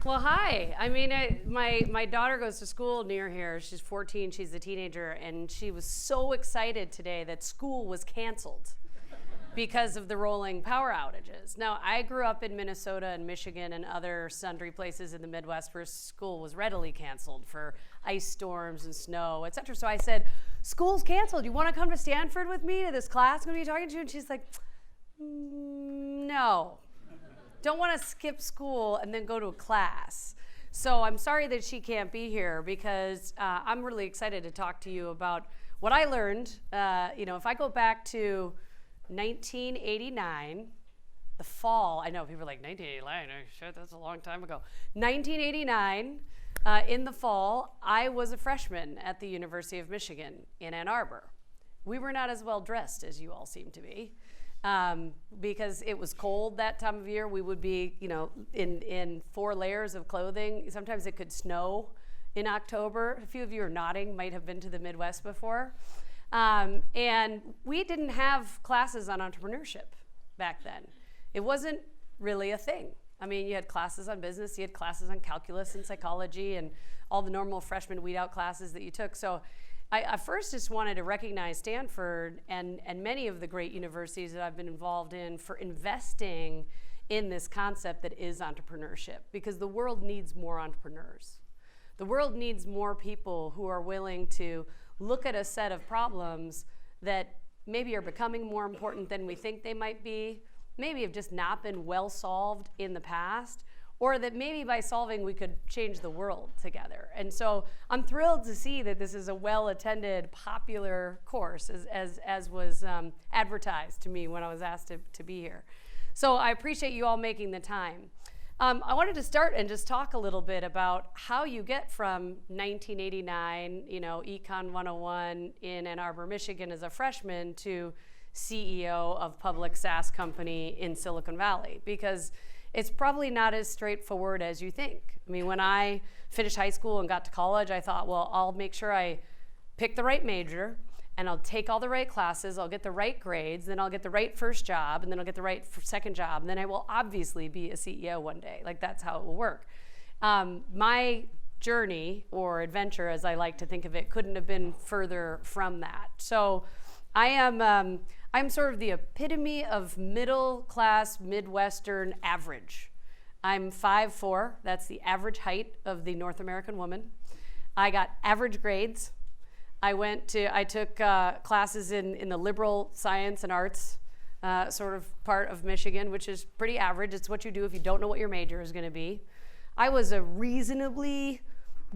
Well, hi. I mean, my daughter goes to school near here. She's 14. She's a teenager, and she was so excited today that school was canceled because of the rolling power outages. Now, I grew up in Minnesota and Michigan and other sundry places in the Midwest where school was readily canceled for ice storms and snow, et cetera. So I said, school's canceled. You want to come to Stanford with me to this class I'm going to be talking to? And she's like, no. Don't want to skip school and then go to a class. So I'm sorry that she can't be here because I'm really excited to talk to you about what I learned. If I go back to 1989, the fall, I know people are like, 1989, shit, that's a long time ago. 1989, in the fall, I was a freshman at the University of Michigan in Ann Arbor. We were not as well dressed as you all seem to be. Because it was cold that time of year. We would be, in 4 layers of clothing. Sometimes it could snow in October. A few of you are nodding, might have been to the Midwest before. And we didn't have classes on entrepreneurship back then. It wasn't really a thing. I mean, you had classes on business, you had classes on calculus and psychology and all the normal freshman weed out classes that you took. So I first just wanted to recognize Stanford and many of the great universities that I've been involved in for investing in this concept that is entrepreneurship, because the world needs more entrepreneurs. The world needs more people who are willing to look at a set of problems that maybe are becoming more important than we think they might be, maybe have just not been well solved in the past, or that maybe by solving we could change the world together. And so I'm thrilled to see that this is a well-attended, popular course as was advertised to me when I was asked to be here. So I appreciate you all making the time. I wanted to start and just talk a little bit about how you get from 1989, Econ 101 in Ann Arbor, Michigan as a freshman to CEO of public SaaS company in Silicon Valley, because it's probably not as straightforward as you think. I mean, when I finished high school and got to college, I thought, well, I'll make sure I pick the right major and I'll take all the right classes, I'll get the right grades, then I'll get the right first job, and then I'll get the right second job, and then I will obviously be a CEO one day. Like, that's how it will work. My journey, or adventure as I like to think of it, couldn't have been further from that. So I'm sort of the epitome of middle class, Midwestern average. I'm 5'4", that's the average height of the North American woman. I got average grades. I took classes in the liberal science and arts sort of part of Michigan, which is pretty average. It's what you do if you don't know what your major is gonna be. I was a reasonably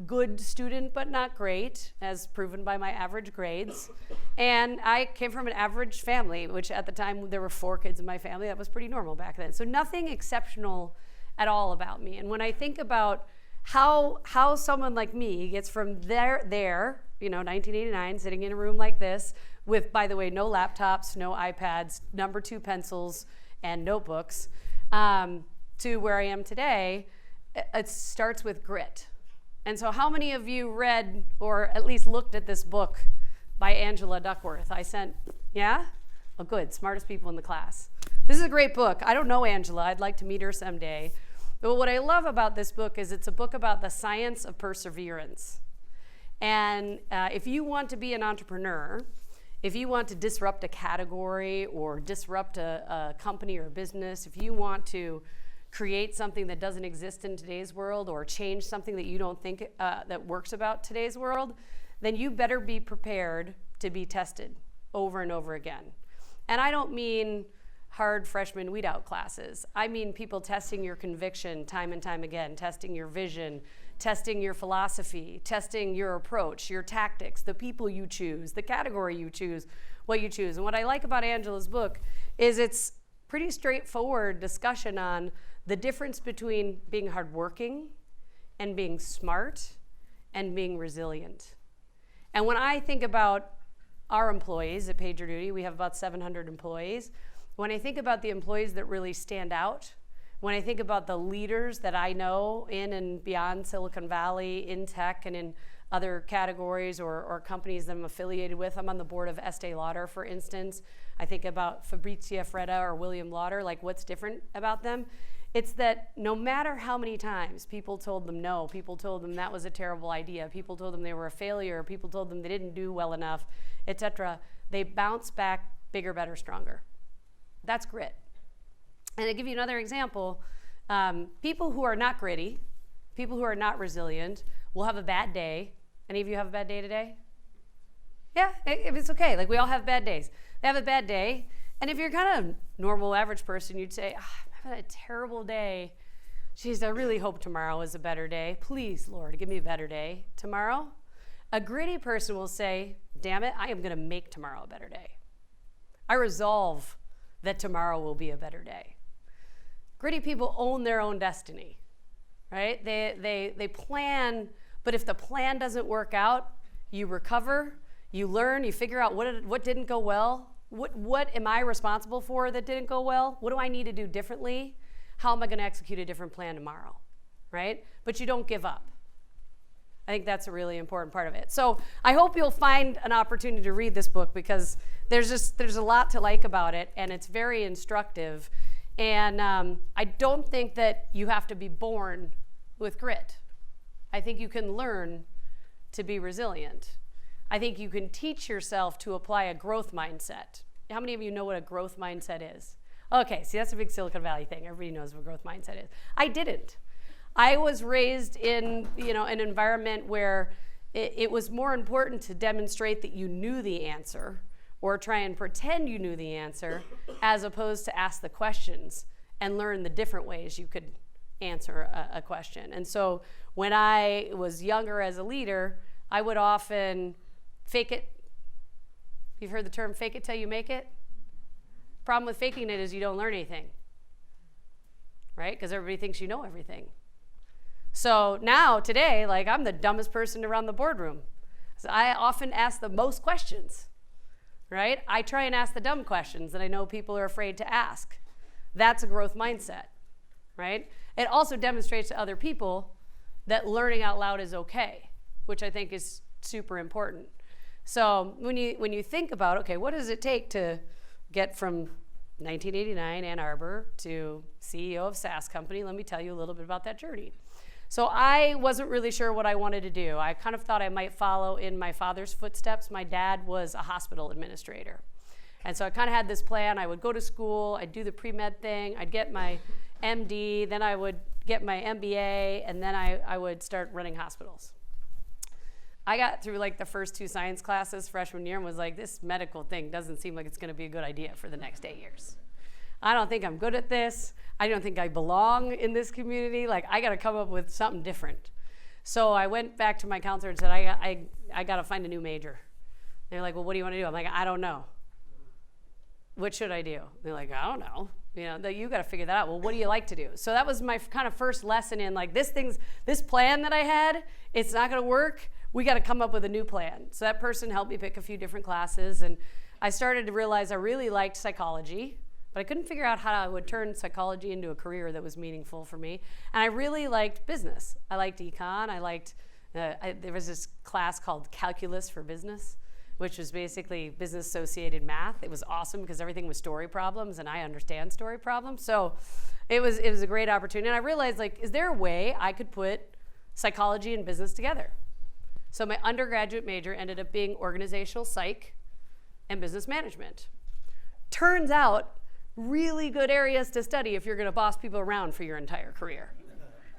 good student, but not great, as proven by my average grades. And I came from an average family, which at the time there were 4 kids in my family. That was pretty normal back then. So nothing exceptional at all about me. And when I think about how someone like me gets from there, 1989, sitting in a room like this with, by the way, no laptops, no iPads, number 2 pencils and notebooks, to where I am today, it starts with grit. And so how many of you read or at least looked at this book by Angela Duckworth? Yeah? Oh, good, smartest people in the class. This is a great book. I don't know Angela. I'd like to meet her someday. But what I love about this book is it's a book about the science of perseverance. And if you want to be an entrepreneur, if you want to disrupt a category or disrupt a company or a business, if you want to create something that doesn't exist in today's world or change something that you don't think that works about today's world, then you better be prepared to be tested over and over again. And I don't mean hard freshman weed out classes. I mean people testing your conviction time and time again, testing your vision, testing your philosophy, testing your approach, your tactics, the people you choose, the category you choose, what you choose. And what I like about Angela's book is it's pretty straightforward discussion on the difference between being hardworking and being smart and being resilient. And when I think about our employees at PagerDuty, we have about 700 employees. When I think about the employees that really stand out, when I think about the leaders that I know in and beyond Silicon Valley, in tech and in other categories or companies that I'm affiliated with, I'm on the board of Estee Lauder, for instance. I think about Fabrizia Freda or William Lauder, like what's different about them? It's that no matter how many times people told them no, people told them that was a terrible idea, people told them they were a failure, people told them they didn't do well enough, etc., they bounce back bigger, better, stronger. That's grit. And to give you another example, people who are not gritty, people who are not resilient, will have a bad day. Any of you have a bad day today? Yeah, it's okay. Like, we all have bad days. They have a bad day, and if you're kind of a normal, average person, you'd say, I'm having a terrible day. Jeez, I really hope tomorrow is a better day. Please, Lord, give me a better day tomorrow. A gritty person will say, damn it, I am going to make tomorrow a better day. I resolve that tomorrow will be a better day. Gritty people own their own destiny, right? They plan, but if the plan doesn't work out, you recover, you learn, you figure out what didn't go well. What am I responsible for that didn't go well? What do I need to do differently? How am I going to execute a different plan tomorrow, right? But you don't give up. I think that's a really important part of it. So I hope you'll find an opportunity to read this book, because there's a lot to like about it, and it's very instructive. And I don't think that you have to be born with grit. I think you can learn to be resilient. I think you can teach yourself to apply a growth mindset. How many of you know what a growth mindset is? Okay, see, that's a big Silicon Valley thing. Everybody knows what growth mindset is. I didn't. I was raised in an environment where it was more important to demonstrate that you knew the answer or try and pretend you knew the answer, as opposed to ask the questions and learn the different ways you could answer a question. And so when I was younger as a leader, I would often fake it. You've heard the term fake it till you make it? Problem with faking it is you don't learn anything, right? Because everybody thinks you know everything. So now, today, like, I'm the dumbest person around the boardroom. So I often ask the most questions, right? I try and ask the dumb questions that I know people are afraid to ask. That's a growth mindset, right? It also demonstrates to other people that learning out loud is okay, which I think is super important. So when you think about, okay, what does it take to get from 1989 Ann Arbor to CEO of SaaS company, let me tell you a little bit about that journey. So I wasn't really sure what I wanted to do. I kind of thought I might follow in my father's footsteps. My dad was a hospital administrator. And so I kind of had this plan. I would go to school, I'd do the pre-med thing, I'd get my MD, then I would get my MBA, and then I would start running hospitals. I got through like the first 2 science classes freshman year and was like, this medical thing doesn't seem like it's going to be a good idea for the next 8 years. I don't think I'm good at this. I don't think I belong in this community. Like, I got to come up with something different. So I went back to my counselor and said, I got to find a new major. They're like, well, what do you want to do? I'm like, I don't know. What should I do? They're like, I don't know. You got to figure that out. Well, what do you like to do? So that was my kind of first lesson in, like, this plan that I had, it's not going to work. We got to come up with a new plan. So that person helped me pick a few different classes, and I started to realize I really liked psychology, but I couldn't figure out how I would turn psychology into a career that was meaningful for me. And I really liked business. I liked econ. There was this class called Calculus for Business, which was basically business-associated math. It was awesome because everything was story problems, and I understand story problems. So it was a great opportunity. And I realized, like, is there a way I could put psychology and business together? So my undergraduate major ended up being organizational psych and business management. Turns out, really good areas to study if you're going to boss people around for your entire career,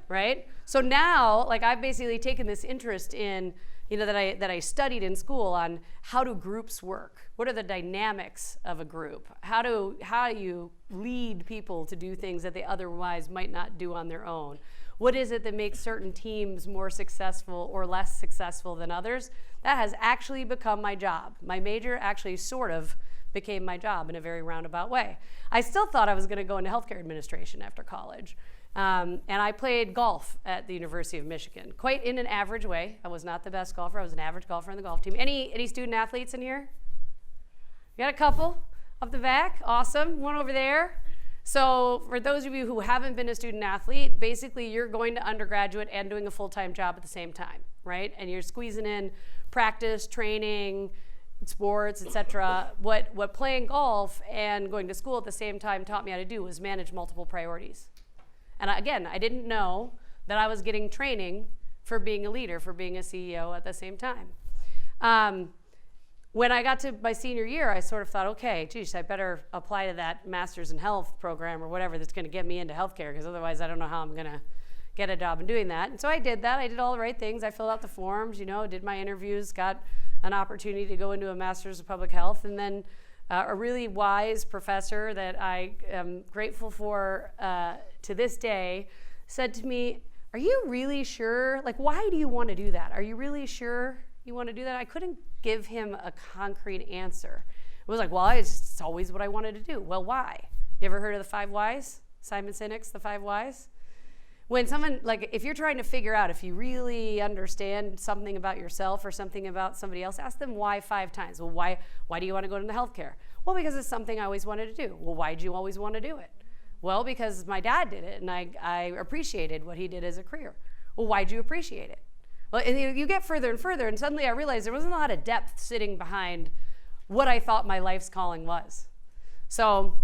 right? So now, like, I've basically taken this interest in, that I studied in school on how do groups work? What are the dynamics of a group? How do you lead people to do things that they otherwise might not do on their own? What is it that makes certain teams more successful or less successful than others? That has actually become my job. My major actually sort of became my job in a very roundabout way. I still thought I was going to go into healthcare administration after college. And I played golf at the University of Michigan, quite in an average way. I was not the best golfer. I was an average golfer on the golf team. Any student athletes in here? You got a couple up the back? Awesome. One over there. So for those of you who haven't been a student athlete, basically you're going to undergraduate and doing a full-time job at the same time, right? And you're squeezing in practice, training, sports, etc. What playing golf and going to school at the same time taught me how to do was manage multiple priorities. And again, I didn't know that I was getting training for being a leader, for being a CEO at the same time. When I got to my senior year, I sort of thought, okay, geez, I better apply to that Master's in Health program or whatever that's going to get me into healthcare, because otherwise I don't know how I'm going to get a job in doing that. And so I did that. I did all the right things. I filled out the forms, did my interviews, got an opportunity to go into a Master's of Public Health, and then a really wise professor that I am grateful for to this day said to me, are you really sure? Like, why do you want to do that? Are you really sure you want to do that? I couldn't give him a concrete answer. It was like, well, it's always what I wanted to do. Well, why? You ever heard of the 5 whys? Simon Sinek's The 5 Whys? When someone, like, if you're trying to figure out if you really understand something about yourself or something about somebody else, ask them why 5 times. Well, why do you want to go into healthcare? Well, because it's something I always wanted to do. Well, why did you always want to do it? Well, because my dad did it, and I appreciated what he did as a career. Well, why'd you appreciate it? Well, and you get further and further, and suddenly I realized there wasn't a lot of depth sitting behind what I thought my life's calling was. So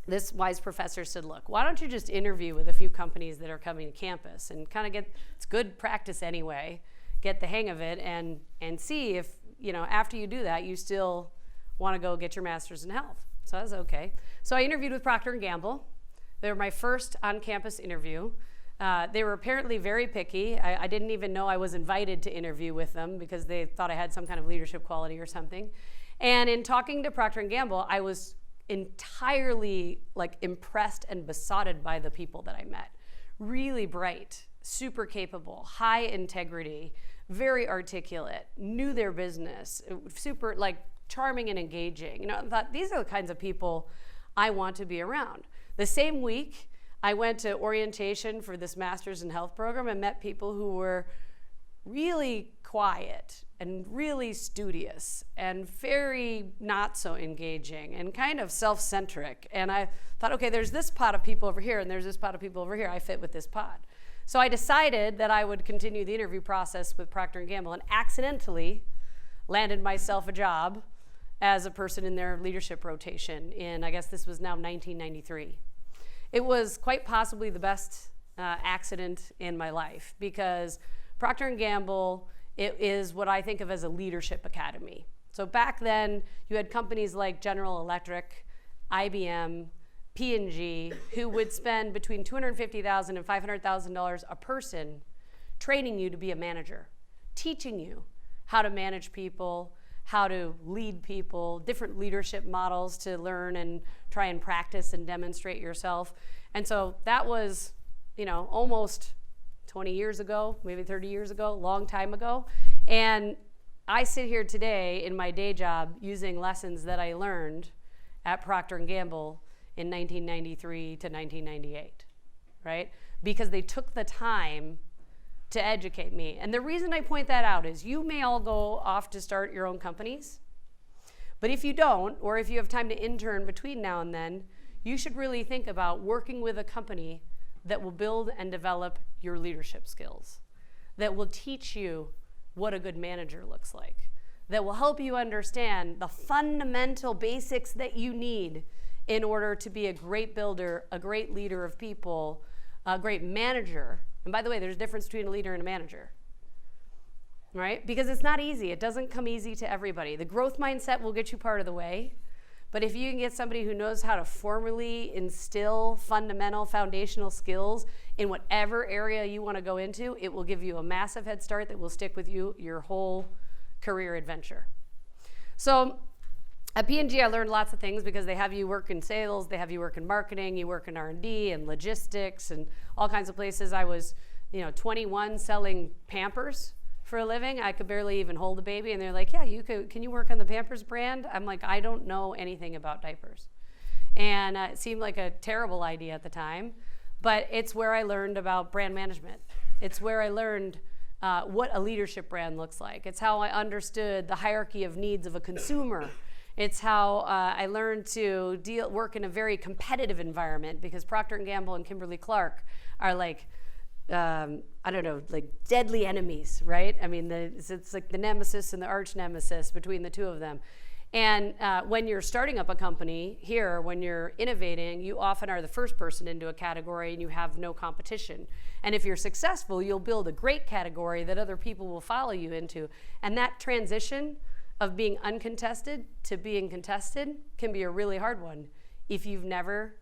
this wise professor said, look, why don't you just interview with a few companies that are coming to campus and kind of it's good practice anyway, get the hang of it, and see if, after you do that, you still want to go get your Master's in Health. So I was okay. So I interviewed with Proctor Gamble. They were my first on-campus interview. They were apparently very picky. I didn't even know I was invited to interview with them because they thought I had some kind of leadership quality or something. And in talking to Proctor Gamble, I was entirely impressed and besotted by the people that I met. Really bright, super capable, high integrity, very articulate, knew their business, super charming and engaging. I thought these are the kinds of people I want to be around. The same week, I went to orientation for this Master's in Health program and met people who were really quiet and really studious and very not so engaging and kind of self-centric. And I thought, okay, there's this pot of people over here and there's this pot of people over here. I fit with this pot. So I decided that I would continue the interview process with Procter & Gamble and accidentally landed myself a job as a person in their leadership rotation in, I guess this was now 1993. It was quite possibly the best accident in my life because Procter & Gamble, it is what I think of as a leadership academy. So back then, you had companies like General Electric, IBM, P&G, who would spend between $250,000 and $500,000 a person training you to be a manager, teaching you how to manage people, how to lead people, different leadership models to learn and try and practice and demonstrate yourself. And so that was, almost 20 years ago, maybe 30 years ago, long time ago. And I sit here today in my day job using lessons that I learned at Procter & Gamble in 1993 to 1998, right? Because they took the time to educate me. And the reason I point that out is you may all go off to start your own companies, but if you don't, or if you have time to intern between now and then, you should really think about working with a company that will build and develop your leadership skills, that will teach you what a good manager looks like, that will help you understand the fundamental basics that you need in order to be a great builder, a great leader of people, a great manager. And by the way, there's a difference between a leader and a manager, right? Because it's not easy. It doesn't come easy to everybody. The growth mindset will get you part of the way. But if you can get somebody who knows how to formally instill fundamental foundational skills in whatever area you want to go into, it will give you a massive head start that will stick with you your whole career adventure. So at P&G, I learned lots of things because they have you work in sales, they have you work in marketing, you work in R&D and logistics and all kinds of places. I was, 21 selling Pampers for a living. I could barely even hold a baby, and they're like, yeah, can you work on the Pampers brand? I'm like, I don't know anything about diapers. And it seemed like a terrible idea at the time, but it's where I learned about brand management. It's where I learned what a leadership brand looks like. It's how I understood the hierarchy of needs of a consumer. It's how I learned to work in a very competitive environment because Procter & Gamble and Kimberly-Clark are like deadly enemies, right? I mean, it's like the nemesis and the arch nemesis between the two of them. And when you're starting up a company here, when you're innovating, you often are the first person into a category and you have no competition. And if you're successful, you'll build a great category that other people will follow you into. And that transition of being uncontested to being contested can be a really hard one if you've never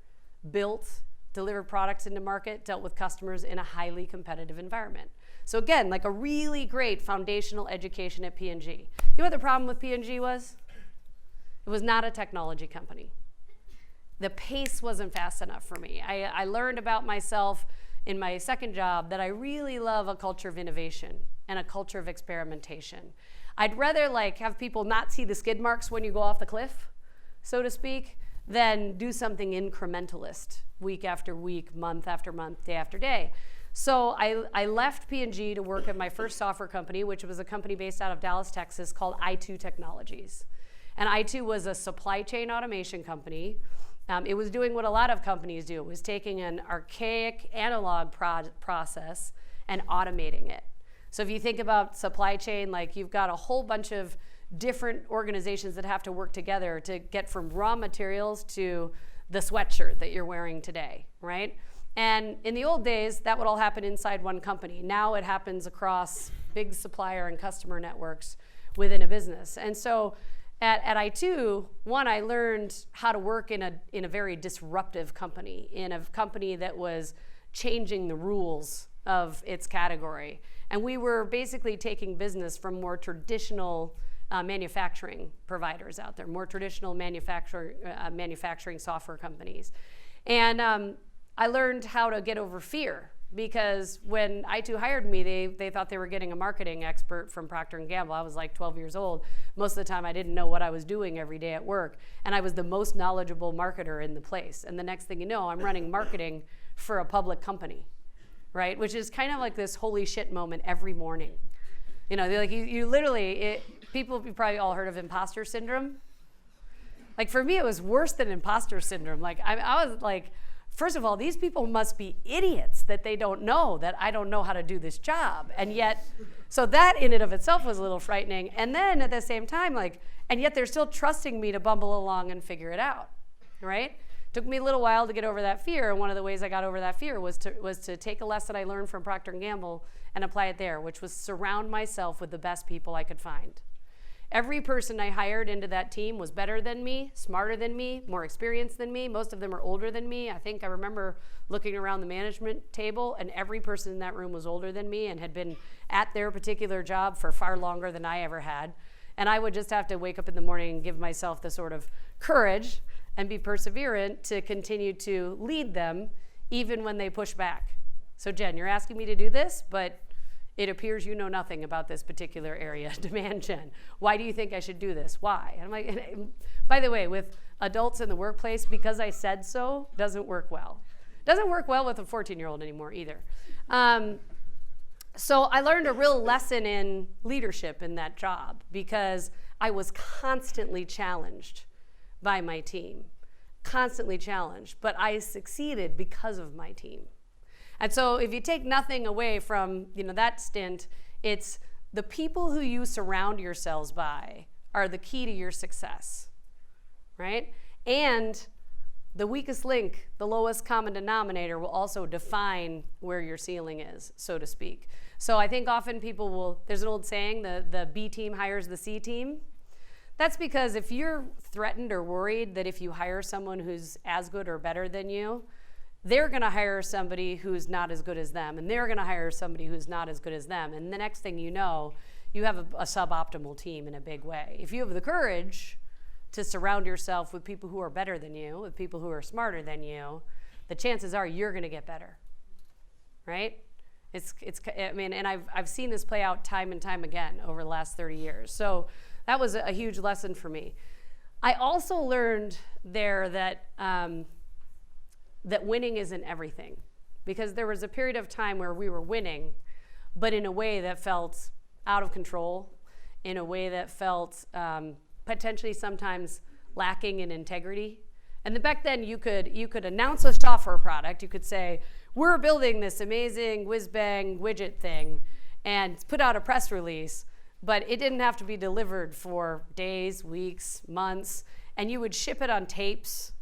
built, delivered products into market, dealt with customers in a highly competitive environment. So again, like a really great foundational education at P&G. You know what the problem with P&G was? It was not a technology company. The pace wasn't fast enough for me. I learned about myself in my second job that I really love a culture of innovation and a culture of experimentation. I'd rather like have people not see the skid marks when you go off the cliff, so to speak, than do something incrementalist week after week, month after month, day after day. So I left P&G to work at my first software company, which was a company based out of Dallas, Texas, called i2 Technologies. And i2 was a supply chain automation company. It was doing what a lot of companies do. It was taking an archaic analog process and automating it. So if you think about supply chain, like you've got a whole bunch of different organizations that have to work together to get from raw materials to the sweatshirt that you're wearing today, right? And in the old days, that would all happen inside one company. Now it happens across big supplier and customer networks within a business. And so at i2, one, I learned how to work in a very disruptive company, in a company that was changing the rules of its category. And we were basically taking business from more traditional manufacturing providers out there, more traditional manufacturing software companies. And I learned how to get over fear, because when i2 hired me, they thought they were getting a marketing expert from Proctor Gamble. I was like 12 years old. Most of the time I didn't know what I was doing every day at work, and I was the most knowledgeable marketer in the place. And the next thing you know, I'm running marketing for a public company, right? Which is kind of like this holy shit moment every morning. You know, they're like you literally, people have probably all heard of imposter syndrome. Like for me, it was worse than imposter syndrome. Like I was like, first of all, these people must be idiots that they don't know that I don't know how to do this job. And yet, so that in and of itself was a little frightening. And then at the same time, like, and yet they're still trusting me to bumble along and figure it out, right? Took me a little while to get over that fear. And one of the ways I got over that fear was to take a lesson I learned from Procter & Gamble and apply it there, which was surround myself with the best people I could find. Every person I hired into that team was better than me, smarter than me, more experienced than me. Most of them are older than me. I think I remember looking around the management table, and every person in that room was older than me and had been at their particular job for far longer than I ever had. And I would just have to wake up in the morning and give myself the sort of courage and be perseverant to continue to lead them even when they push back. So Jen, you're asking me to do this, but it appears you know nothing about this particular area. Demand gen. Why do you think I should do this? Why? And I'm like, and by the way, with adults in the workplace, because I said so, doesn't work well. Doesn't work well with a 14-year-old anymore either. So I learned a real lesson in leadership in that job, because I was constantly challenged by my team. Constantly challenged, but I succeeded because of my team. And so if you take nothing away from that stint, it's the people who you surround yourselves by are the key to your success, right? And the weakest link, the lowest common denominator, will also define where your ceiling is, so to speak. So I think often people will, there's an old saying, the B team hires the C team. That's because if you're threatened or worried that if you hire someone who's as good or better than you, they're going to hire somebody who's not as good as them, and they're going to hire somebody who's not as good as them. And the next thing you know, you have a suboptimal team in a big way. If you have the courage to surround yourself with people who are better than you, with people who are smarter than you, the chances are you're going to get better, right? And I've seen this play out time and time again over the last 30 years. So that was a huge lesson for me. I also learned there that winning isn't everything, because there was a period of time where we were winning, but in a way that felt out of control, in a way that felt potentially sometimes lacking in integrity. And then back then you could announce a software product. You could say, we're building this amazing whiz-bang widget thing, and put out a press release, but it didn't have to be delivered for days, weeks, months, and you would ship it on tapes.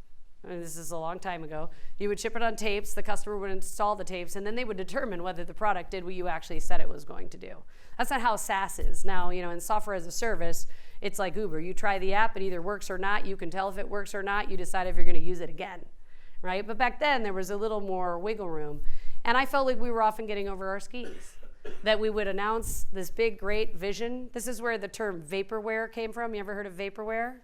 I mean, this is a long time ago. You would ship it on tapes, the customer would install the tapes, and then they would determine whether the product did what you actually said it was going to do. That's not how SaaS is. Now, in software as a service, it's like Uber. You try the app, it either works or not. You can tell if it works or not. You decide if you're going to use it again, right? But back then, there was a little more wiggle room. And I felt like we were often getting over our skis, that we would announce this big, great vision. This is where the term vaporware came from. You ever heard of vaporware?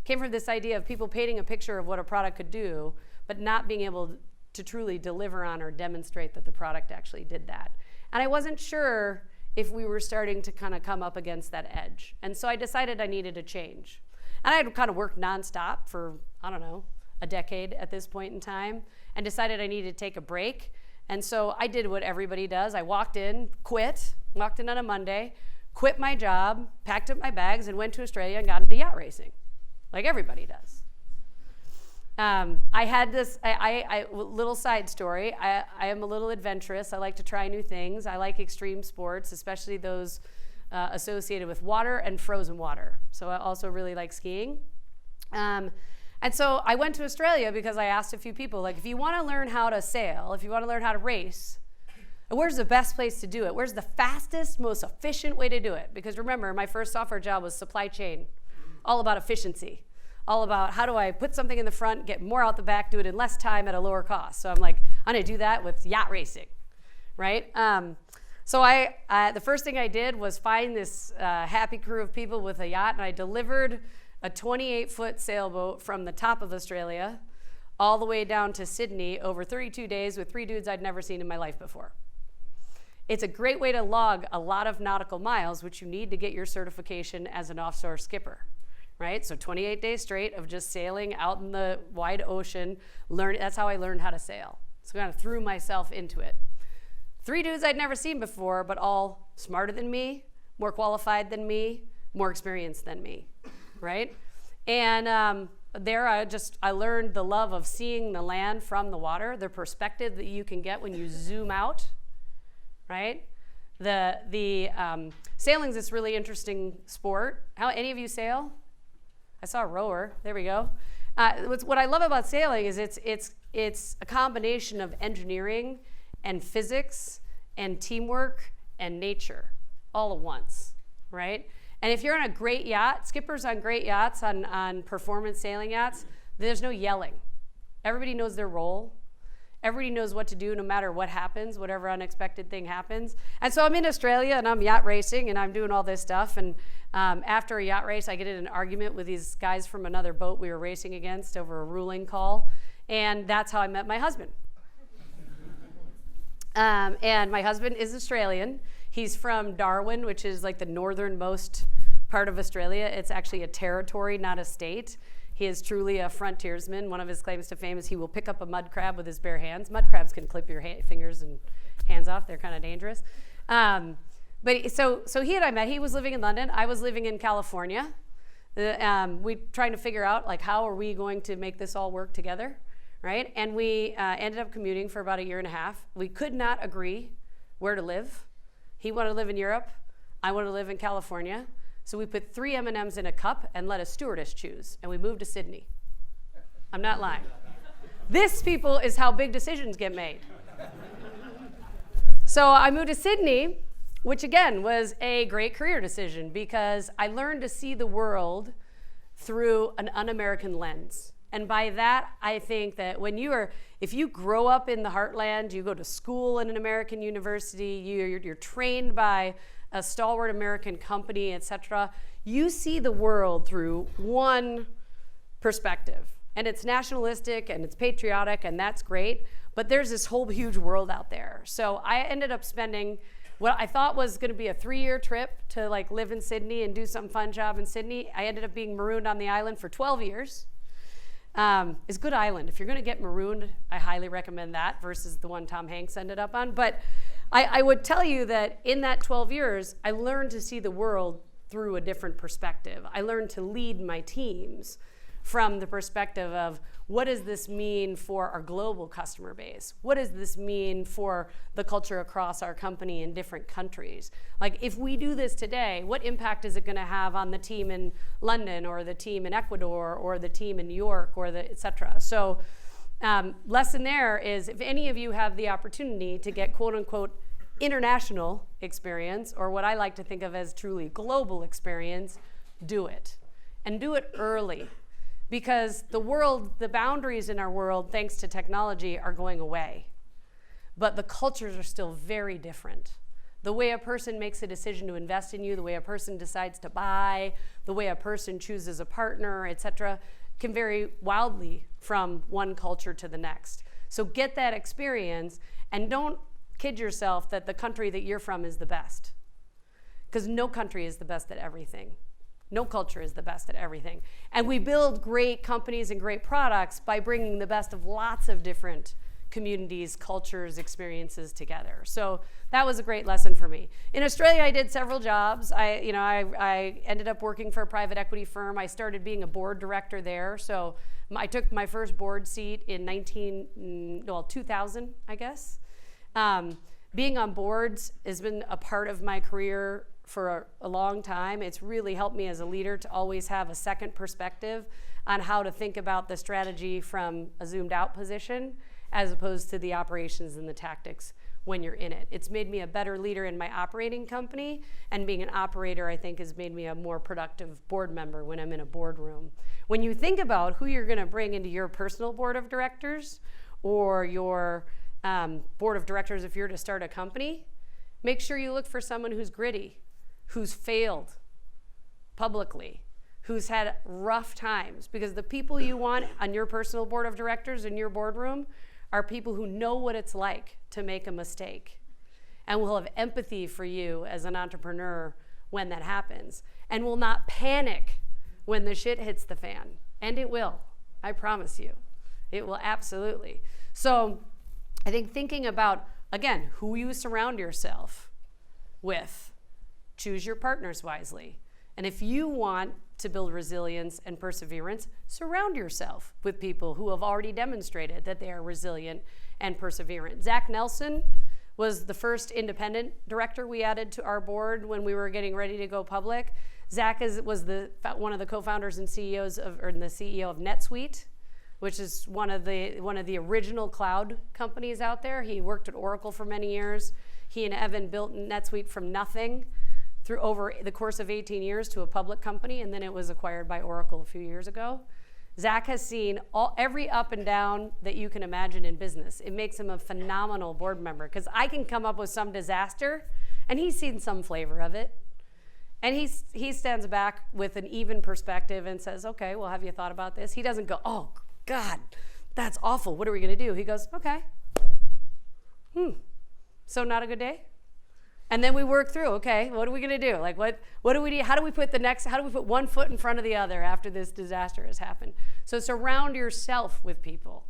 Came from this idea of people painting a picture of what a product could do, but not being able to truly deliver on or demonstrate that the product actually did that. And I wasn't sure if we were starting to kind of come up against that edge. And so I decided I needed a change. And I had kind of worked nonstop for, I don't know, a decade at this point in time, and decided I needed to take a break. And so I did what everybody does. I walked in on a Monday, quit my job, packed up my bags, and went to Australia and got into yacht racing, like everybody does. I had this little side story. I am a little adventurous. I like to try new things. I like extreme sports, especially those associated with water and frozen water. So I also really like skiing. And so I went to Australia because I asked a few people, like, if you want to learn how to sail, if you want to learn how to race, where's the best place to do it? Where's the fastest, most efficient way to do it? Because remember, my first software job was supply chain, all about efficiency. All about how do I put something in the front, get more out the back, do it in less time at a lower cost. So I'm like, I'm gonna do that with yacht racing, right? So the first thing I did was find this happy crew of people with a yacht, and I delivered a 28-foot sailboat from the top of Australia all the way down to Sydney over 32 days with 3 dudes I'd never seen in my life before. It's a great way to log a lot of nautical miles, which you need to get your certification as an offshore skipper. Right? So 28 days straight of just sailing out in the wide ocean. That's how I learned how to sail. So I kind of threw myself into it. 3 dudes I'd never seen before, but all smarter than me, more qualified than me, more experienced than me, right? And there I learned the love of seeing the land from the water, the perspective that you can get when you zoom out, right? Sailing's this really interesting sport. Any of you sail? I saw a rower. There we go. What I love about sailing is it's a combination of engineering and physics and teamwork and nature all at once, right? And if you're on a great yacht, skippers on great yachts, on performance sailing yachts, there's no yelling. Everybody knows their role. Everybody knows what to do no matter what happens, whatever unexpected thing happens. And so I'm in Australia and I'm yacht racing and I'm doing all this stuff. And after a yacht race, I get in an argument with these guys from another boat we were racing against over a ruling call. And that's how I met my husband. And my husband is Australian. He's from Darwin, which is like the northernmost part of Australia. It's actually a territory, not a state. He is truly a frontiersman. One of his claims to fame is he will pick up a mud crab with his bare hands. Mud crabs can clip your fingers and hands off. They're kind of dangerous. But he and I met. He was living in London. I was living in California. We trying to figure out, like, how are we going to make this all work together, right? And we ended up commuting for about 1.5 years. We could not agree where to live. He wanted to live in Europe. I wanted to live in California. So we put 3 M&Ms in a cup and let a stewardess choose, and we moved to Sydney. I'm not lying. This, people, is how big decisions get made. So I moved to Sydney, which again was a great career decision because I learned to see the world through an un-American lens. And by that, I think that if you grow up in the heartland, you go to school in an American university, you're trained by a stalwart American company, etc., you see the world through one perspective. And it's nationalistic and it's patriotic, and that's great, but there's this whole huge world out there. So I ended up spending what I thought was gonna be a 3-year trip to like live in Sydney and do some fun job in Sydney. I ended up being marooned on the island for 12 years. It's a good island. If you're gonna get marooned, I highly recommend that versus the one Tom Hanks ended up on. But I would tell you that in that 12 years, I learned to see the world through a different perspective. I learned to lead my teams from the perspective of what does this mean for our global customer base? What does this mean for the culture across our company in different countries? Like, if we do this today, what impact is it going to have on the team in London, or the team in Ecuador, or the team in New York, or the et cetera? So lesson there is, if any of you have the opportunity to get quote unquote international experience, or what I like to think of as truly global experience, do it. And do it early. Because the boundaries in our world, thanks to technology, are going away. But the cultures are still very different. The way a person makes a decision to invest in you, the way a person decides to buy, the way a person chooses a partner, et cetera, can vary wildly from one culture to the next. So get that experience, and don't kid yourself that the country that you're from is the best. Because no country is the best at everything. No culture is the best at everything. And we build great companies and great products by bringing the best of lots of different communities, cultures, experiences together. So that was a great lesson for me. In Australia, I did several jobs. I ended up working for a private equity firm. I started being a board director there. So I took my first board seat in 2000, I guess. Being on boards has been a part of my career for a long time. It's really helped me as a leader to always have a second perspective on how to think about the strategy from a zoomed out position, as opposed to the operations and the tactics when you're in it. It's made me a better leader in my operating company, and being an operator, I think, has made me a more productive board member when I'm in a boardroom. When you think about who you're gonna bring into your personal board of directors, or your board of directors if you're to start a company, make sure you look for someone who's gritty, who's failed publicly, who's had rough times, because the people you want on your personal board of directors in your boardroom are people who know what it's like to make a mistake and will have empathy for you as an entrepreneur when that happens, and will not panic when the shit hits the fan. And it will, I promise you. It will absolutely. So I think thinking about, again, who you surround yourself with, choose your partners wisely. And if you want to build resilience and perseverance, surround yourself with people who have already demonstrated that they are resilient and perseverant. Zach Nelson was the first independent director we added to our board when we were getting ready to go public. Zach was one of the co-founders and the CEO of NetSuite, which is one of the original cloud companies out there. He worked at Oracle for many years. He and Evan built NetSuite from nothing through over the course of 18 years to a public company, and then it was acquired by Oracle a few years ago. Zach has seen every up and down that you can imagine in business. It makes him a phenomenal board member, because I can come up with some disaster, and he's seen some flavor of it. And he stands back with an even perspective and says, okay, well, have you thought about this? He doesn't go, oh, God, that's awful. What are we going to do? He goes, okay. So not a good day? And then we work through, okay, what are we going to do? Like, what do we do? How do we put one foot in front of the other after this disaster has happened? So surround yourself with people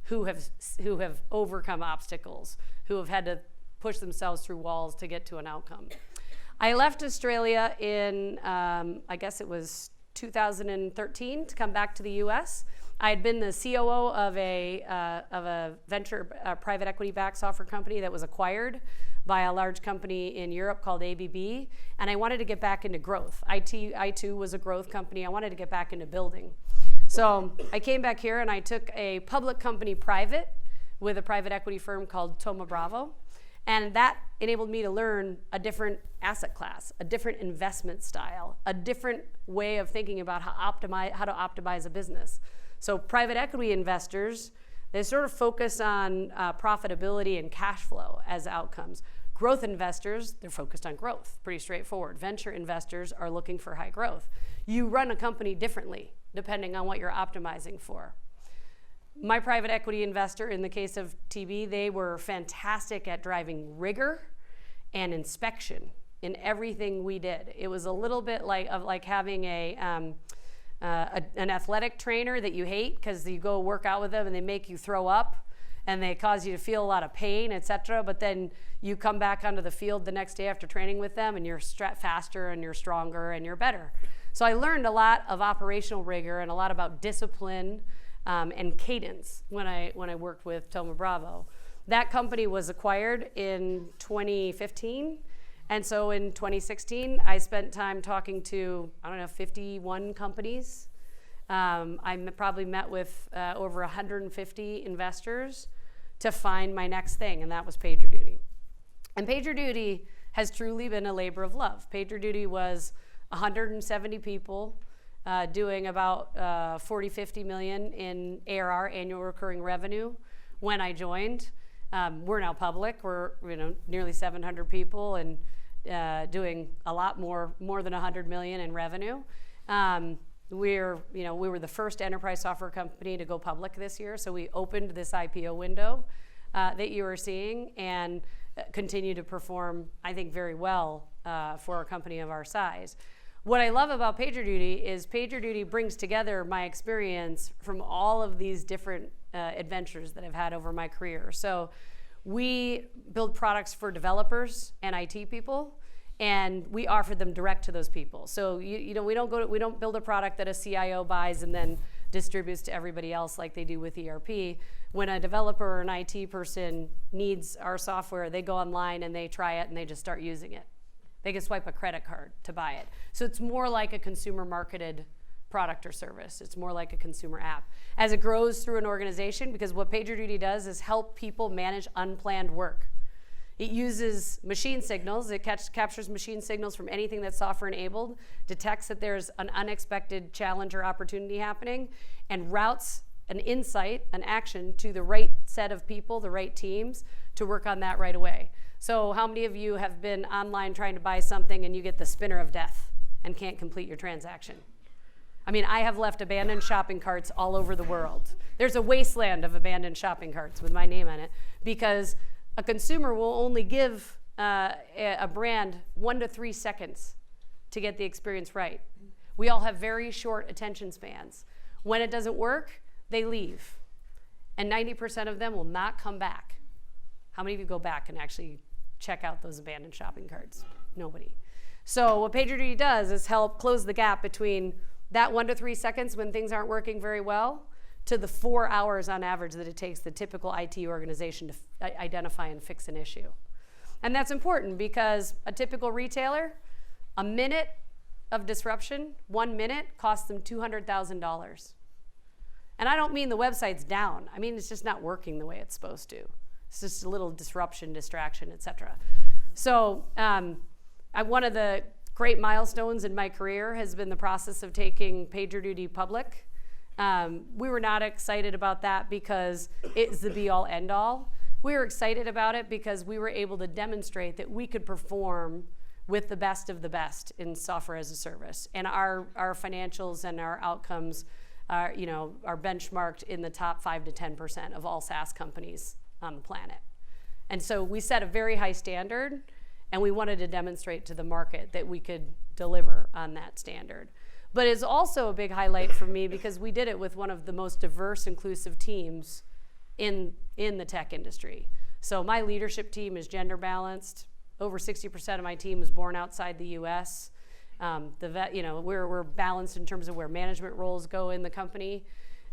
who have overcome obstacles, who have had to push themselves through walls to get to an outcome. I left Australia in, I guess it was 2013 to come back to the US. I had been the COO of a venture private equity-backed software company that was acquired by a large company in Europe called ABB, and I wanted to get back into growth. I too was a growth company. I wanted to get back into building. So I came back here and I took a public company private with a private equity firm called Thoma Bravo, and that enabled me to learn a different asset class, a different investment style, a different way of thinking about how to optimize a business. So private equity investors, they sort of focus on profitability and cash flow as outcomes. Growth investors, they're focused on growth, pretty straightforward. Venture investors are looking for high growth. You run a company differently depending on what you're optimizing for. My private equity investor, in the case of TB, they were fantastic at driving rigor and inspection in everything we did. It was a little bit like having an athletic trainer that you hate because you go work out with them and they make you throw up and they cause you to feel a lot of pain, etc. But then you come back onto the field the next day after training with them and you're faster and you're stronger and you're better. So I learned a lot of operational rigor and a lot about discipline and cadence when I worked with Thoma Bravo. That company was acquired in 2015. And so in 2016, I spent time talking to, 51 companies. I probably met with over 150 investors to find my next thing, and that was PagerDuty. And PagerDuty has truly been a labor of love. PagerDuty was 170 people doing about 40, 50 million in ARR, annual recurring revenue, when I joined. We're now public. We're nearly 700 people and doing a lot more than 100 million in revenue. We were the first enterprise software company to go public this year, so we opened this IPO window that you are seeing and continue to perform, I think, very well for a company of our size. What I love about PagerDuty is PagerDuty brings together my experience from all of these different adventures that I've had over my career. So we build products for developers and IT people, and we offer them direct to those people. So we don't build a product that a CIO buys and then distributes to everybody else like they do with ERP. When a developer or an IT person needs our software, they go online and they try it and they just start using it. They can swipe a credit card to buy it. So it's more like a consumer marketed product or service. It's more like a consumer app. As it grows through an organization, because what PagerDuty does is help people manage unplanned work. It uses machine signals. It captures machine signals from anything that's software enabled, detects that there's an unexpected challenge or opportunity happening, and routes an insight, an action to the right set of people, the right teams, to work on that right away. So how many of you have been online trying to buy something and you get the spinner of death and can't complete your transaction? I mean, I have left abandoned shopping carts all over the world. There's a wasteland of abandoned shopping carts with my name on it, because a consumer will only give a brand 1 to 3 seconds to get the experience right. We all have very short attention spans. When it doesn't work, they leave. And 90% of them will not come back. How many of you go back and actually check out those abandoned shopping carts? Nobody. So what PagerDuty does is help close the gap between that 1 to 3 seconds when things aren't working very well to the 4 hours on average that it takes the typical IT organization to identify and fix an issue. And that's important because a typical retailer, a minute of disruption, 1 minute, costs them $200,000. And I don't mean the website's down. I mean it's just not working the way it's supposed to. It's just a little disruption, distraction, etc. So one of the great milestones in my career has been the process of taking PagerDuty public. We were not excited about that because it's the be-all, end-all. We were excited about it because we were able to demonstrate that we could perform with the best of the best in software as a service. And our financials and our outcomes are benchmarked in the top 5 to 10% of all SaaS companies on the planet. And so we set a very high standard, and we wanted to demonstrate to the market that we could deliver on that standard. But it's also a big highlight for me because we did it with one of the most diverse, inclusive teams in the tech industry. So my leadership team is gender balanced. Over 60% of my team was born outside the U.S. We're balanced in terms of where management roles go in the company.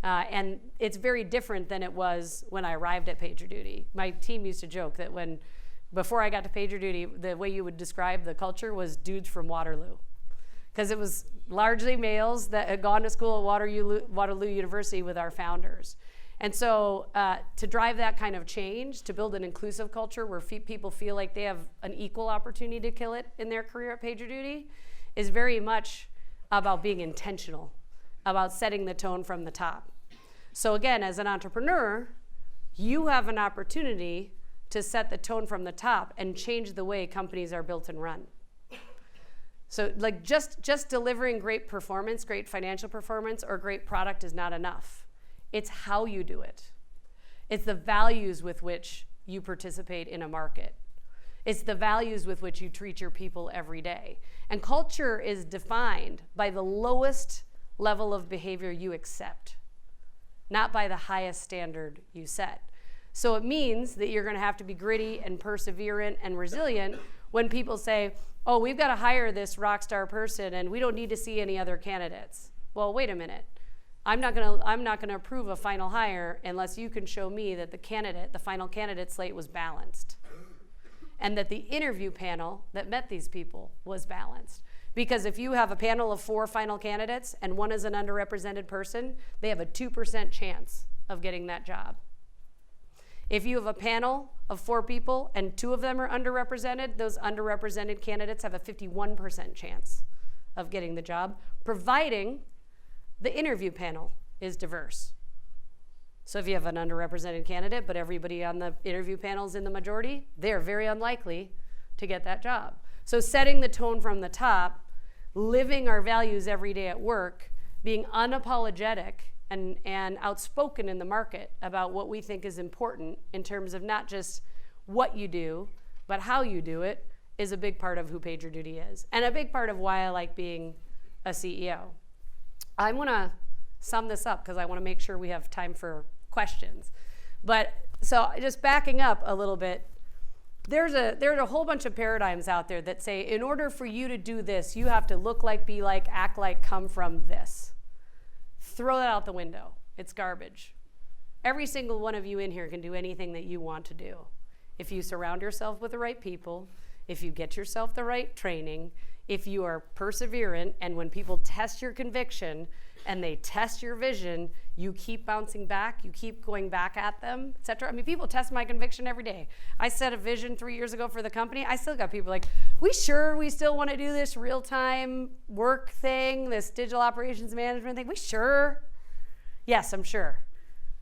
And it's very different than it was when I arrived at PagerDuty. My team used to joke that before I got to PagerDuty, the way you would describe the culture was dudes from Waterloo. Because it was largely males that had gone to school at Waterloo University with our founders. And so to drive that kind of change, to build an inclusive culture where people feel like they have an equal opportunity to kill it in their career at PagerDuty is very much about being intentional, about setting the tone from the top. So again, as an entrepreneur, you have an opportunity to set the tone from the top and change the way companies are built and run. So like just delivering great performance, great financial performance, or great product is not enough. It's how you do it. It's the values with which you participate in a market. It's the values with which you treat your people every day. And culture is defined by the lowest level of behavior you accept, not by the highest standard you set. So it means that you're going to have to be gritty and perseverant and resilient when people say, oh, we've got to hire this rock star person and we don't need to see any other candidates. Well, wait a minute. I'm not gonna approve a final hire unless you can show me that the final candidate slate was balanced. And that the interview panel that met these people was balanced. Because if you have a panel of 4 final candidates and one is an underrepresented person, they have a 2% chance of getting that job. If you have a panel of 4 people and 2 of them are underrepresented, those underrepresented candidates have a 51% chance of getting the job, providing the interview panel is diverse. So if you have an underrepresented candidate, but everybody on the interview panel is in the majority, they're very unlikely to get that job. So setting the tone from the top, living our values every day at work, being unapologetic and outspoken in the market about what we think is important in terms of not just what you do, but how you do it, is a big part of who PagerDuty is. And a big part of why I like being a CEO. I want to sum this up because I want to make sure we have time for questions. But so just backing up a little bit, there's a whole bunch of paradigms out there that say in order for you to do this, you have to look like, be like, act like, come from this. Throw that out the window. It's garbage. Every single one of you in here can do anything that you want to do. If you surround yourself with the right people, if you get yourself the right training, if you are perseverant, and when people test your conviction and they test your vision, you keep bouncing back, you keep going back at them, etc. I mean, people test my conviction every day. I set a vision 3 years ago for the company. I still got people like, we still want to do this real-time work thing, this digital operations management thing? We sure? Yes, I'm sure.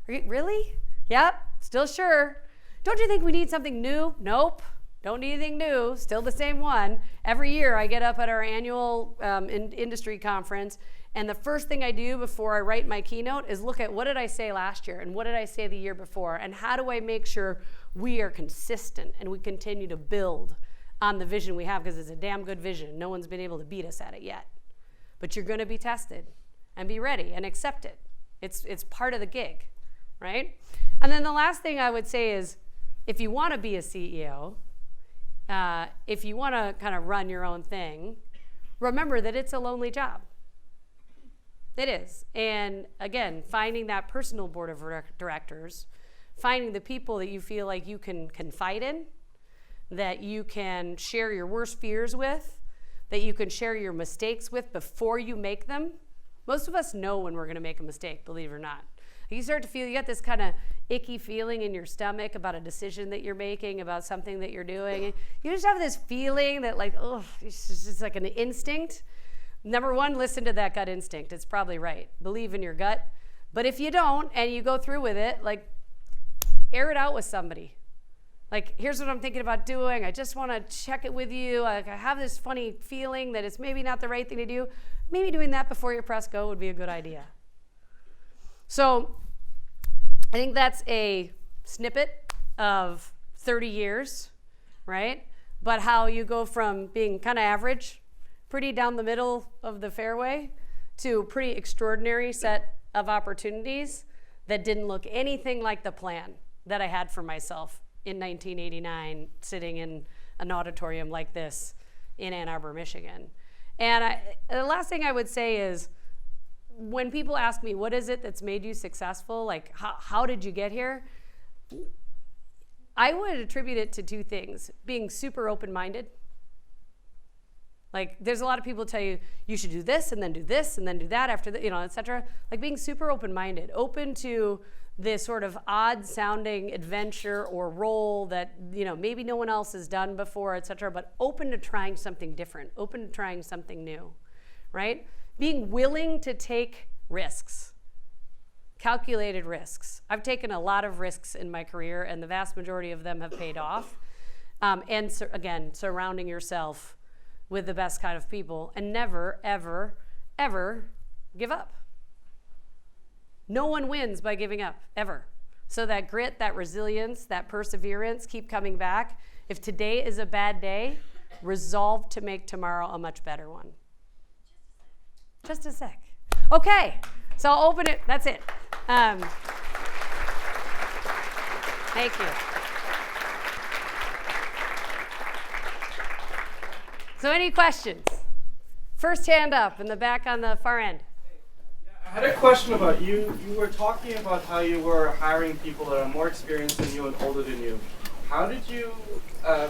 Are you, really? Yep, still sure. Don't you think we need something new? Nope. Don't need anything new, still the same one. Every year I get up at our annual industry conference, and the first thing I do before I write my keynote is look at what did I say last year and what did I say the year before, and how do I make sure we are consistent and we continue to build on the vision we have, because it's a damn good vision. No one's been able to beat us at it yet. But you're gonna be tested and be ready and accept it. It's part of the gig, right? And then the last thing I would say is, if you wanna be a CEO, if you want to kind of run your own thing, remember that it's a lonely job. It is. And again, finding that personal board of directors, finding the people that you feel like you can confide in, that you can share your worst fears with, that you can share your mistakes with before you make them. Most of us know when we're going to make a mistake, believe it or not. You start to feel, you got this kind of icky feeling in your stomach about a decision that you're making, about something that you're doing. You just have this feeling that like, oh, it's just like an instinct. Number one, listen to that gut instinct. It's probably right. Believe in your gut. But if you don't and you go through with it, like, air it out with somebody. Like, here's what I'm thinking about doing. I just want to check it with you. Like, I have this funny feeling that it's maybe not the right thing to do. Maybe doing that before you press go would be a good idea. So I think that's a snippet of 30 years, right? But how you go from being kind of average, pretty down the middle of the fairway, to a pretty extraordinary set of opportunities that didn't look anything like the plan that I had for myself in 1989, sitting in an auditorium like this in Ann Arbor, Michigan. And the last thing I would say is, when people ask me, what is it that's made you successful? Like, how did you get here? I would attribute it to 2 things. Being super open-minded. Like, there's a lot of people tell you, you should do this and then do this and then do that after that, et cetera. Like, being super open-minded, open to this sort of odd-sounding adventure or role that, maybe no one else has done before, et cetera, but open to trying something different, open to trying something new, right? Being willing to take risks, calculated risks. I've taken a lot of risks in my career, and the vast majority of them have paid off. And so, again, surrounding yourself with the best kind of people, and never, ever, ever give up. No one wins by giving up, ever. So that grit, that resilience, that perseverance, keep coming back. If today is a bad day, resolve to make tomorrow a much better one. Just a sec. Okay, so I'll open it. That's it. Thank you. So any questions? First hand up in the back on the far end. I had a question about you. You were talking about how you were hiring people that are more experienced than you and older than you. How did you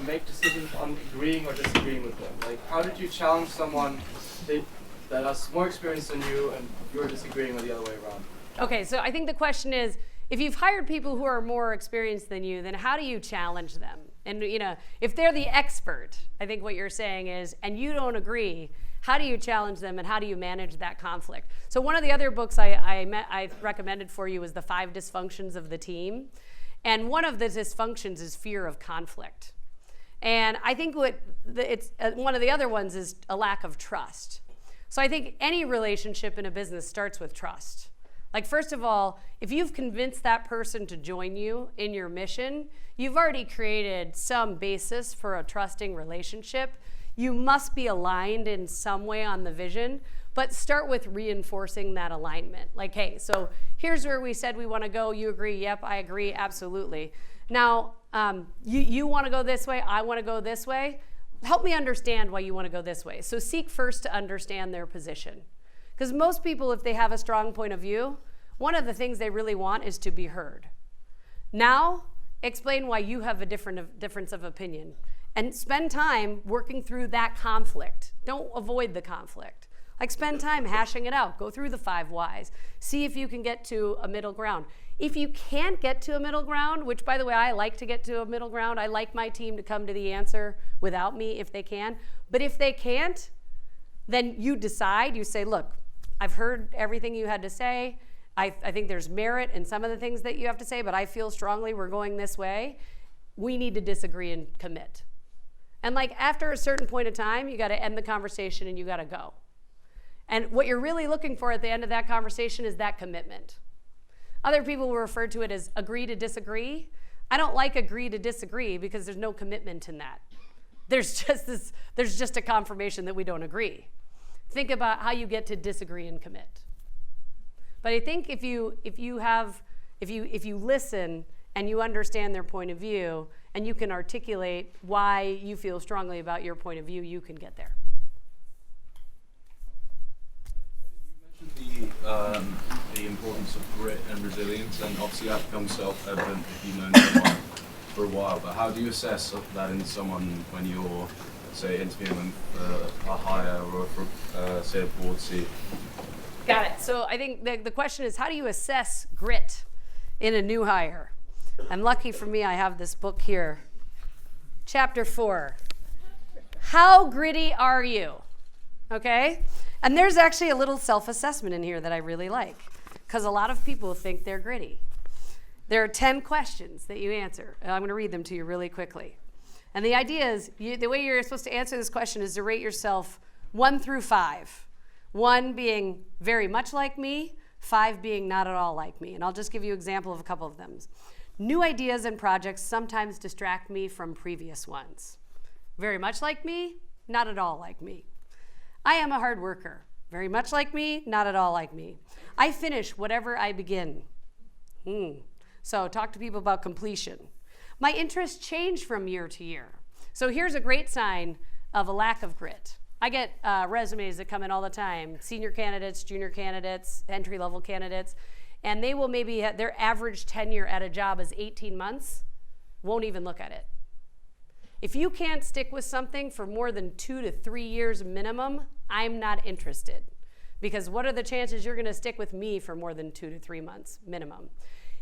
make decisions on agreeing or disagreeing with them? Like, how did you challenge someone that is more experienced than you and you're disagreeing with the other way around? Okay, so I think the question is, if you've hired people who are more experienced than you, then how do you challenge them? And if they're the expert, I think what you're saying is, and you don't agree, how do you challenge them and how do you manage that conflict? So one of the other books I recommended for you was The 5 Dysfunctions of the Team. And one of the dysfunctions is fear of conflict. And I think one of the other ones is a lack of trust. So I think any relationship in a business starts with trust. Like, first of all, if you've convinced that person to join you in your mission, you've already created some basis for a trusting relationship. You must be aligned in some way on the vision, but start with reinforcing that alignment. Like, hey, so here's where we said we want to go. You agree? Yep, I agree. Absolutely. Now, you want to go this way. I want to go this way. Help me understand why you want to go this way. So seek first to understand their position. Because most people, if they have a strong point of view, one of the things they really want is to be heard. Now, explain why you have a difference of opinion. And spend time working through that conflict. Don't avoid the conflict. Like, spend time hashing it out. Go through the 5 whys. See if you can get to a middle ground. If you can't get to a middle ground, which, by the way, I like to get to a middle ground. I like my team to come to the answer without me if they can. But if they can't, then you decide. You say, look, I've heard everything you had to say. I think there's merit in some of the things that you have to say, but I feel strongly we're going this way. We need to disagree and commit. And like, after a certain point of time, you got to end the conversation and you got to go. And what you're really looking for at the end of that conversation is that commitment. Other people will refer to it as agree to disagree. I don't like agree to disagree because there's no commitment in that. There's just a confirmation that we don't agree. Think about how you get to disagree and commit. But I think if you listen and you understand their point of view and you can articulate why you feel strongly about your point of view, you can get there. You mentioned the importance of grit and resilience, and obviously that becomes self-evident if you've known someone for a while. But how do you assess that in someone when you're, say, interviewing them for a hire or for, say, a board seat? Got it. So I think the question is, how do you assess grit in a new hire? And lucky for me, I have this book here. Chapter 4. How gritty are you? Okay? And there's actually a little self-assessment in here that I really like, because a lot of people think they're gritty. There are 10 questions that you answer. And I'm going to read them to you really quickly. And the idea is, the way you're supposed to answer this question is to rate yourself 1 through 5. 1 being very much like me, 5 being not at all like me. And I'll just give you an example of a couple of them. New ideas and projects sometimes distract me from previous ones. Very much like me, not at all like me. I am a hard worker. Very much like me, not at all like me. I finish whatever I begin. So talk to people about completion. My interests change from year to year. So here's a great sign of a lack of grit. I get resumes that come in all the time, senior candidates, junior candidates, entry-level candidates, and they will maybe have their average tenure at a job is 18 months, won't even look at it. If you can't stick with something for more than 2 to 3 years minimum, I'm not interested. Because what are the chances you're gonna stick with me for more than 2 to 3 months minimum?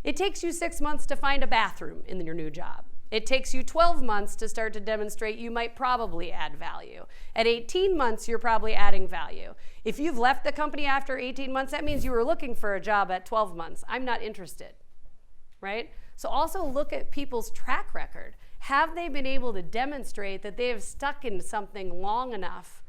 It takes you 6 months to find a bathroom in your new job. It takes you 12 months to start to demonstrate you might probably add value. At 18 months, you're probably adding value. If you've left the company after 18 months, that means you were looking for a job at 12 months. I'm not interested, right? So also look at people's track record. Have they been able to demonstrate that they have stuck in something long enough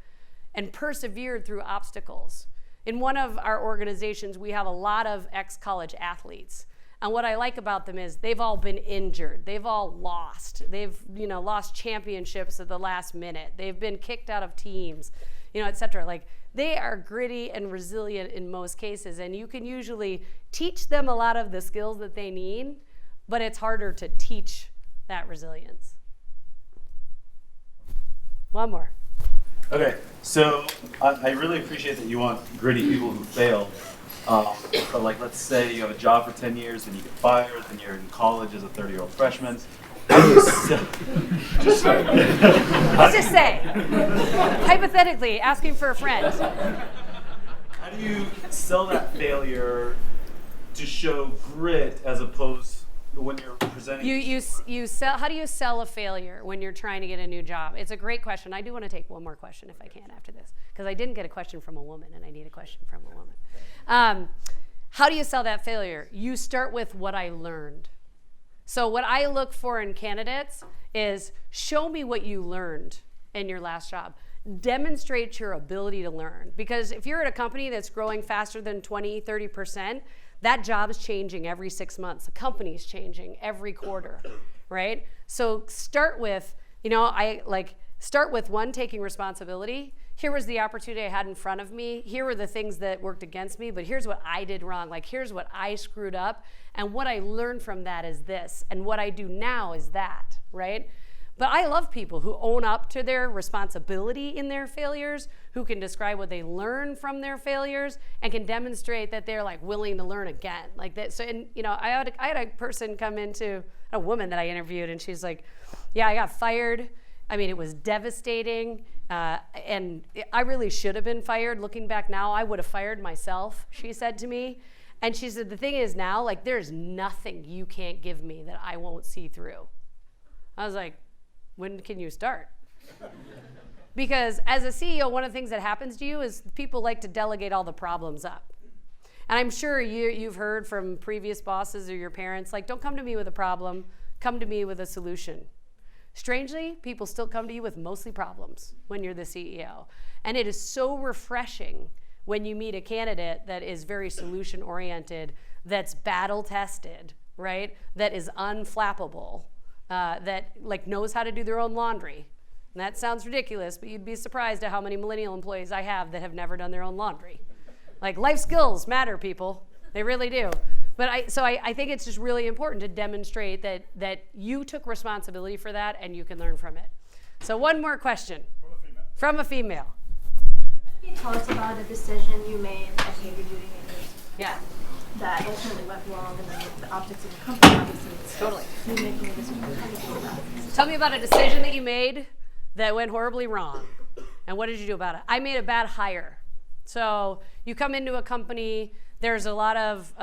and persevered through obstacles? In one of our organizations, we have a lot of ex-college athletes. And what I like about them is they've all been injured. They've all lost. They've lost championships at the last minute. They've been kicked out of teams, et cetera. Like, they are gritty and resilient in most cases, and you can usually teach them a lot of the skills that they need, but it's harder to teach that resilience. One more. Okay, so I really appreciate that you want gritty people who fail. But like, let's say you have a job for 10 years and you get fired, and you're in college as a 30-year-old freshman. How do you sell? Let's just say, hypothetically, asking for a friend. How do you sell that failure to show grit as opposed to when you're presenting? You sell. How do you sell a failure when you're trying to get a new job? It's a great question. I do want to take one more question if I can after this, because I didn't get a question from a woman, and I need a question from a woman. How do you sell that failure? You start with what I learned. So what I look for in candidates is show me what you learned in your last job. Demonstrate your ability to learn. Because if you're at a company that's growing faster than 20, 30%, that job is changing every 6 months. The company's changing every quarter, right? So start with, start with one, taking responsibility. Here was the opportunity I had in front of me. Here were the things that worked against me, but here's what I did wrong. Like, here's what I screwed up. And what I learned from that is this. And what I do now is that, right? But I love people who own up to their responsibility in their failures, who can describe what they learn from their failures, and can demonstrate that they're like willing to learn again. Like that. So, and I had a person come into, a woman that I interviewed, and she's like, yeah, I got fired. I mean, it was devastating. And I really should have been fired. Looking back now, I would have fired myself, she said to me. And she said, the thing is now, like, there's nothing you can't give me that I won't see through. I was like, when can you start? Because as a CEO, one of the things that happens to you is people like to delegate all the problems up. And I'm sure you've heard from previous bosses or your parents, like, don't come to me with a problem, come to me with a solution. Strangely, people still come to you with mostly problems when you're the CEO. And it is so refreshing when you meet a candidate that is very solution-oriented, that's battle-tested, right? That is unflappable, that like knows how to do their own laundry. And that sounds ridiculous, but you'd be surprised at how many millennial employees I have that have never done their own laundry. Like, life skills matter, people. They really do. But I think it's just really important to demonstrate that you took responsibility for that and you can learn from it. So one more question. From a female. Can you tell us about a decision you made at PagerDuty Yeah. that ultimately went wrong, and then the optics of the company, obviously, it's Totally. you making a decision. How did you do that? Tell me about a decision that you made that went horribly wrong. And what did you do about it? I made a bad hire. So you come into a company, there's a lot of,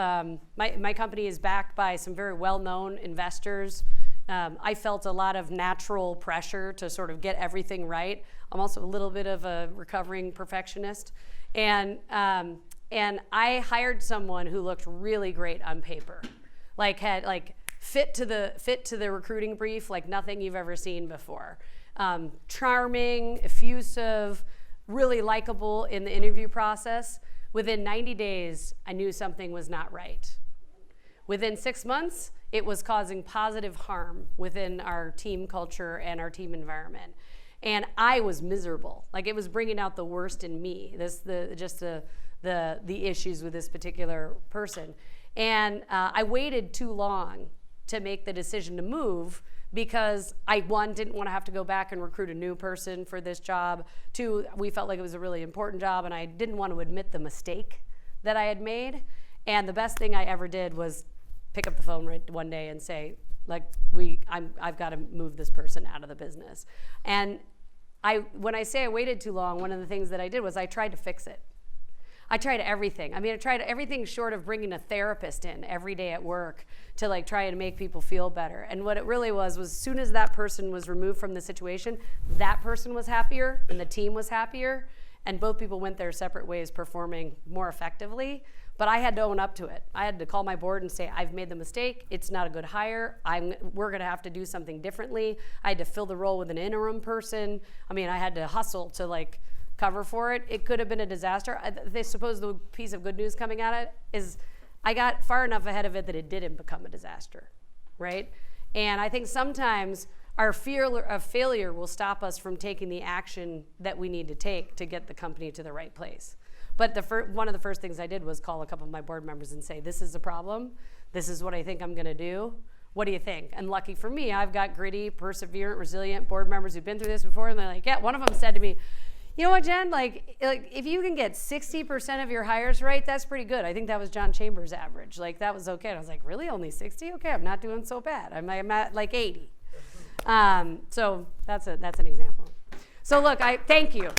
my company is backed by some very well-known investors. I felt a lot of natural pressure to sort of get everything right. I'm also a little bit of a recovering perfectionist. And I hired someone who looked really great on paper. Like had like fit to the recruiting brief like nothing you've ever seen before. Charming, effusive, really likable in the interview process. Within 90 days, I knew something was not right. Within 6 months, it was causing positive harm within our team culture and our team environment. And I was miserable. Like, it was bringing out the worst in me, the issues with this particular person. And I waited too long to make the decision to move because I, one, didn't want to have to go back and recruit a new person for this job. Two, we felt like it was a really important job, and I didn't want to admit the mistake that I had made. And the best thing I ever did was pick up the phone one day and say, like, I've got to move this person out of the business. And when I say I waited too long, one of the things that I did was I tried to fix it. I tried everything. I mean, I tried everything short of bringing a therapist in every day at work to like try and make people feel better. And what it really was as soon as that person was removed from the situation, that person was happier and the team was happier, and both people went their separate ways performing more effectively. But I had to own up to it. I had to call my board and say, I've made the mistake. It's not a good hire. We're going to have to do something differently. I had to fill the role with an interim person. I mean, I had to hustle to like cover for it. It could have been a disaster. I suppose the piece of good news coming out of it is I got far enough ahead of it that it didn't become a disaster, right? And I think sometimes our fear of failure will stop us from taking the action that we need to take to get the company to the right place. But one of the first things I did was call a couple of my board members and say, this is a problem. This is what I think I'm going to do. What do you think? And lucky for me, I've got gritty, perseverant, resilient board members who've been through this before. And they're like, yeah, one of them said to me, You know what, Jen? Like if you can get 60% of your hires right, that's pretty good. I think that was John Chambers' average. Like that was okay. And I was like, really, only 60? Okay, I'm not doing so bad. I'm at like 80. So that's an example. So look, thank you.